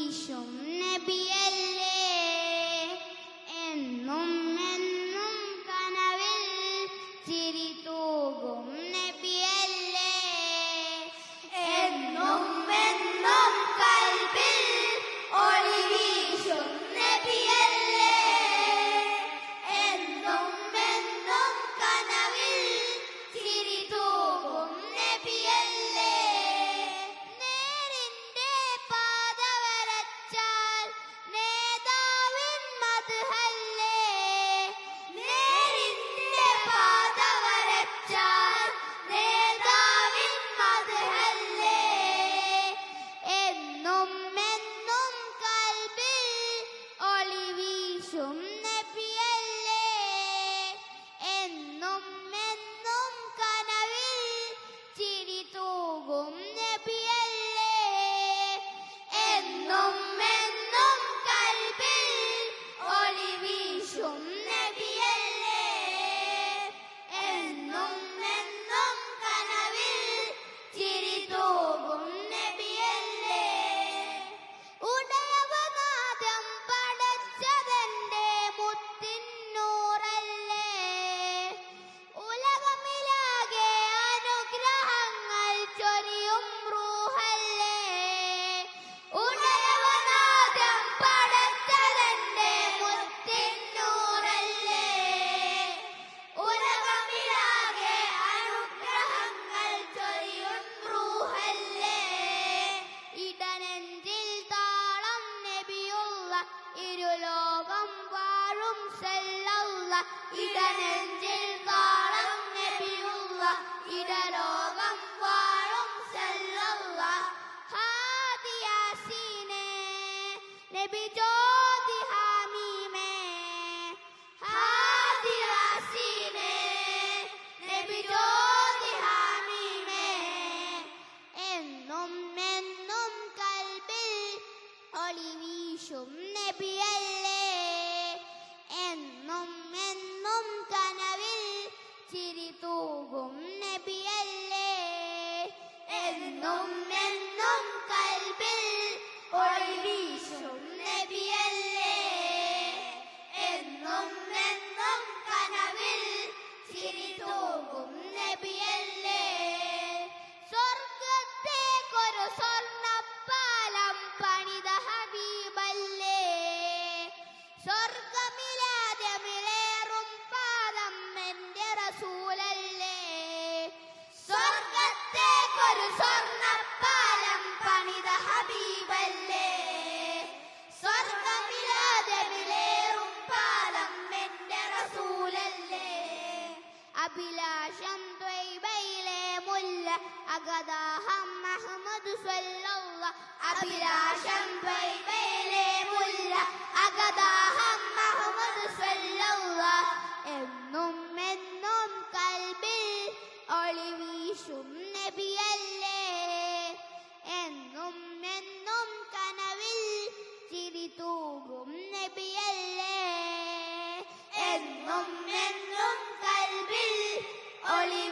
വീശും നബിയല്ലേ, എന്നും എന്നും കനവിൽ ചിരി തൂകും നബിയല്ലേ, എന്നും എന്നും കൽബിൽ ഒളി വീശും നബിയല്ലേ, എന്നും എന്നും കനവിൽ ചിരി തൂകും നബിയല്ലേ. നേരിന്റെ പാത വരച്ചാൽ നേതാവിൻ മദ്ഹല്ലേ, നേരിന്റെ പാത വരച്ചാൽ നേതാവിൻ മദ്ഹല്ലേ, എന്നും എന്നും കൽബിൽ ഒളി വീശും നബിയല്ലേ, എന്നും എന്നും കനവിൽ ചിരി തൂകും നബിയല്ലേ, എന്നും എന്നും കൽബിൽ ഒളി വീശും നബിയല്ലേ, എന്നും എന്നും കനവിൽ ചിരി തൂകും നബിയല്ലേ. ഉടയവനാദം പടച്ചതന്റെ മുത്തിന്നൂറല്ലേ, ഉലകമിലാകെ അനുഗ്രഹങ്ങൾ ചൊരിയും റൂഹല്ലേ, ഉടയവനാദം പടച്ചതന്റെ മുത്തിന്നൂറല്ലേ, ഉലകമിലാകെ അനുഗ്രഹങ്ങൾ ചൊരിയും റൂഹല്ലേ. ഇടനെഞ്ചിൽ താളം നബിയുള്ള ഇരുലോകം വാഴും സല്ലല്ല, ഇടനെഞ്ചിൽ താളം നബിയുള്ള ഇടലോകം വാഴും സല്ലല്ല. ഹാദി യാസീനേ നബി ജ്യോതി ഹാമീമേ, ഹാദി യാസീനേ നബി ജ്യോതി ഹാമീമേ, എന്നും എന്നും കൽബിൽ ഒളി വീശും നബിയല്ലേ, എന്നും എന്നും കനവിൽ ചിരി തൂകും നബിയല്ലേ, എന്നും എന്നും കൽബിൽ ഒളി വീശും നബിയല്ലേ, എന്നും എന്നും കനവിൽ ചിരി തൂകും നബിയല്ലേ. സ്വർഗത്തേക്കൊരു സ്വർണ്ണപ്പാലം പണിത ഹബീബല്ലേ, സ്വർഗമിലാദ്യമിലേറും പാദം എന്റെ റസൂലല്ലേ, സ്വർഗത്തേക്കൊരു സ്വർണ്ണപ്പാലം പണിത ഹബീബല്ലേ, സ്വർഗമിലാദ്യമിലേറും പാദം എന്റെ റസൂലല്ലേ. അഭിലാഷം ത്വയ്ബയിലെ മുല്ല അഗദാഹം അഹ്മദ് സ്വല്ലല്ല, അഭിലാഷം ത്വയ്ബയിലെ മുല്ല അഗദാഹം അഹ്മദ് സ്വല്ലല്ല, എന്നും എന്നും കൽബിൽ ഒളി വീശും നബിയല്ലേ, എന്നും എന്നും കനവിൽ ചിരി തൂകും നബിയല്ലേ, എന്നും എന്നും കൽബിൽ ഒളി